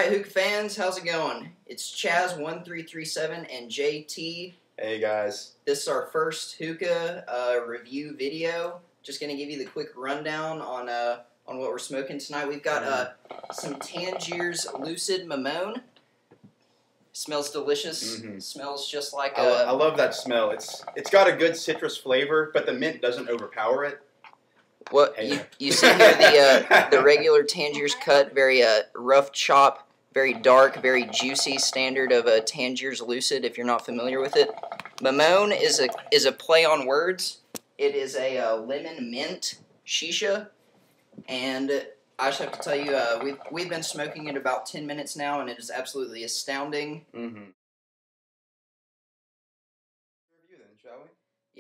Alright, hookah fans, how's it going? It's Chaz 1337 and JT. Hey guys. This is our first hookah review video. Just gonna give you the quick rundown on what we're smoking tonight. We've got some Tangiers Lucid Mimon. Smells delicious. Smells just like I love that smell. It's got a good citrus flavor, but the mint doesn't overpower it. What you see here the regular Tangiers cut, very rough chop, very dark, very juicy, standard of a Tangiers Lucid. If you're not familiar with it, Mimon is a play on words. It is a lemon mint shisha, and I just have to tell you, we've been smoking it about 10 minutes now, and it is absolutely astounding. Review then, shall we?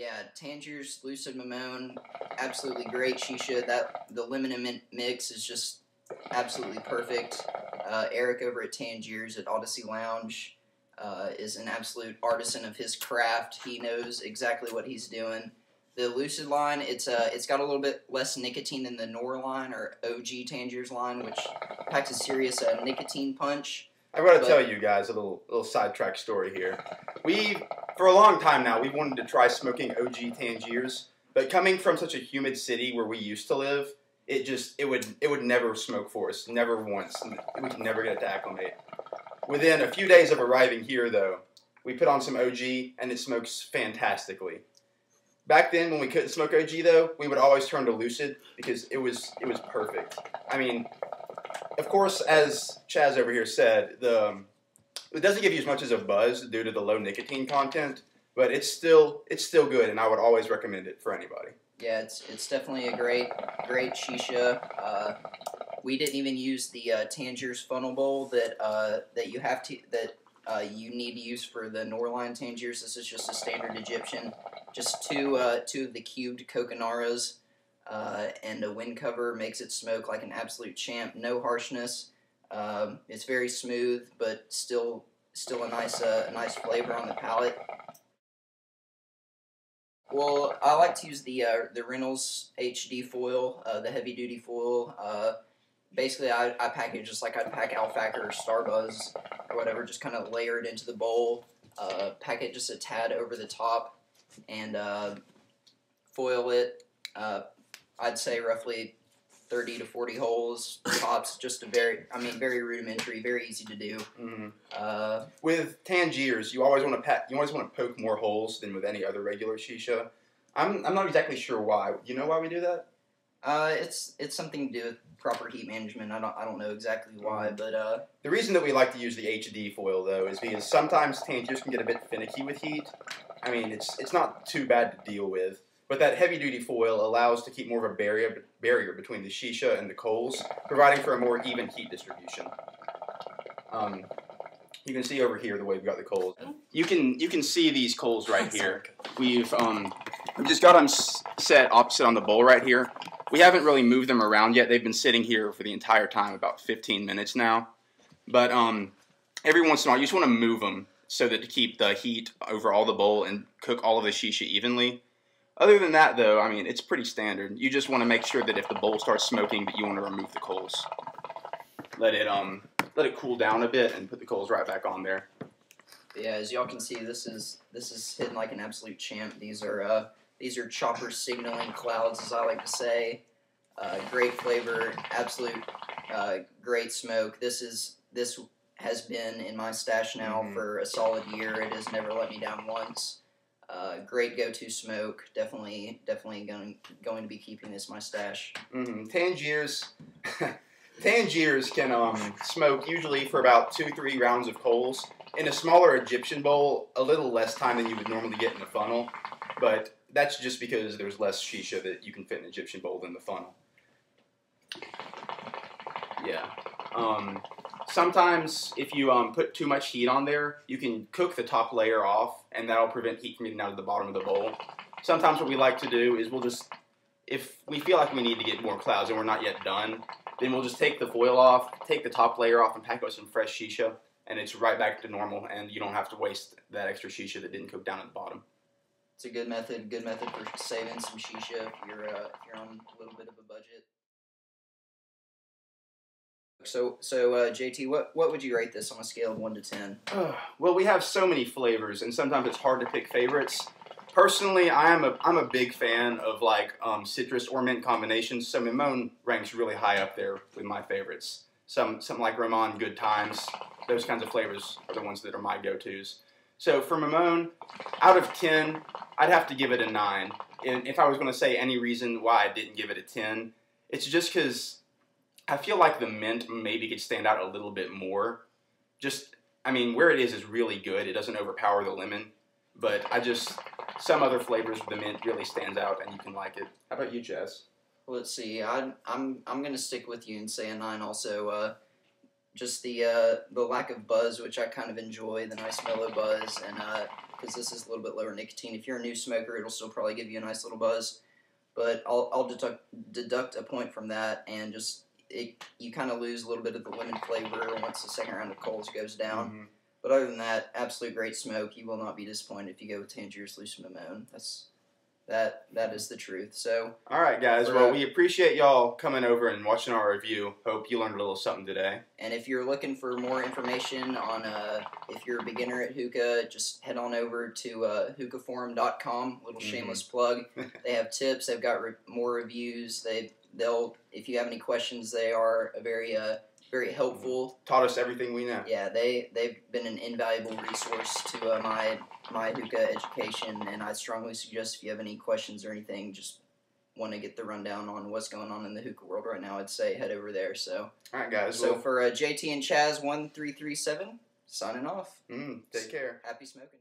Yeah, Tangiers Lucid Mimon, absolutely great shisha. The lemon and mint mix is just absolutely perfect. Eric over at Tangiers at Odyssey Lounge is an absolute artisan of his craft. He knows exactly what he's doing. The Lucid line, it's got a little bit less nicotine than the Nor line or OG Tangiers line, which packs a serious nicotine punch. I've got to tell you guys a little sidetrack story here. For a long time now, we've wanted to try smoking OG Tangiers, but coming from such a humid city where we used to live, it would never smoke for us, never once. We could never get it to acclimate. Within a few days of arriving here, though, we put on some OG, and it smokes fantastically. Back then, when we couldn't smoke OG, though, we would always turn to Lucid because it was perfect. I mean, of course, as Chaz over here said, it doesn't give you as much as a buzz due to the low nicotine content, but it's still good, and I would always recommend it for anybody. Yeah, it's definitely a great shisha. We didn't even use the Tangiers funnel bowl that you need to use for the Norline Tangiers. This is just a standard Egyptian. Just two of the cubed Coconaras and a wind cover makes it smoke like an absolute champ. No harshness. It's very smooth, but still a nice flavor on the palate. Well, I like to use the Reynolds HD foil, the heavy duty foil. Basically, I pack it just like I'd pack Alpaca or Starbuzz or whatever. Just kind of layer it into the bowl. Pack it just a tad over the top, and foil it. I'd say roughly 30 to 40 holes tops. Just very rudimentary, very easy to do. With Tangiers, you always want to poke more holes than with any other regular shisha. I'm not exactly sure why. You know why we do that? It's something to do with proper heat management. I don't know exactly why, but the reason that we like to use the HD foil though is because sometimes Tangiers can get a bit finicky with heat. I mean, it's not too bad to deal with, but that heavy duty foil allows to keep more of a barrier between the shisha and the coals, providing for a more even heat distribution. You can see over here the way we've got the coals. You can see these coals right here. We've just got them set opposite on the bowl right here. We haven't really moved them around yet. They've been sitting here for the entire time, about 15 minutes now. But every once in a while, you just want to move them so that to keep the heat over all the bowl and cook all of the shisha evenly. Other than that, though, I mean, it's pretty standard. You just want to make sure that if the bowl starts smoking, that you want to remove the coals. Let it cool down a bit and put the coals right back on there. But yeah, as y'all can see, this is hidden like an absolute champ. These are chopper signaling clouds, as I like to say. Great flavor, absolute great smoke. This has been in my stash now for a solid year. It has never let me down once. Great go-to smoke. Definitely going to be keeping this in my stash. Tangiers can smoke usually for about 2-3 rounds of coals. In a smaller Egyptian bowl, a little less time than you would normally get in a funnel, but that's just because there's less shisha that you can fit in an Egyptian bowl than the funnel. Yeah. Sometimes if you put too much heat on there, you can cook the top layer off, and that'll prevent heat from getting out of the bottom of the bowl. Sometimes what we like to do is if we feel like we need to get more clouds and we're not yet done, then we'll just take the foil off, take the top layer off, and pack it with some fresh shisha, and it's right back to normal, and you don't have to waste that extra shisha that didn't cook down at the bottom. It's a good method for saving some shisha if you're on a little bit of a budget. So JT, what would you rate this on a scale of 1 to 10? Well, we have so many flavors, and sometimes it's hard to pick favorites. Personally, I'm a big fan of like citrus or mint combinations. So Mimon ranks really high up there with my favorites. Something like Ramon Good Times, those kinds of flavors are the ones that are my go-tos. So for Mimon, out of 10, I'd have to give it a 9. And if I was going to say any reason why I didn't give it a 10, it's just because I feel like the mint maybe could stand out a little bit more. I mean, where it is really good. It doesn't overpower the lemon. But some other flavors of the mint really stands out, and you can like it. How about you, Chaz? Let's see. I'm gonna stick with you and say a 9. Also, just the lack of buzz, which I kind of enjoy, the nice mellow buzz, and because this is a little bit lower nicotine. If you're a new smoker, it'll still probably give you a nice little buzz. But I'll deduct a point from that, and you kind of lose a little bit of the lemon flavor once the second round of coals goes down. Mm-hmm. But other than that, absolute great smoke. You will not be disappointed if you go with Tangiers Lucid Mimon. That is the truth. So, all right, guys. Well, we appreciate y'all coming over and watching our review. Hope you learned a little something today. And if you're looking for more information on if you're a beginner at hookah, just head on over to hookahforum.com. Little shameless plug. They have tips. They've got more reviews. They'll if you have any questions, they are a very helpful. Taught us everything we know. Yeah, they've been an invaluable resource to my hookah education, and I strongly suggest if you have any questions or anything, just want to get the rundown on what's going on in the hookah world right now, I'd say head over there. So, all right, guys. So for JT and Chaz 1337, signing off. Take care. Happy smoking.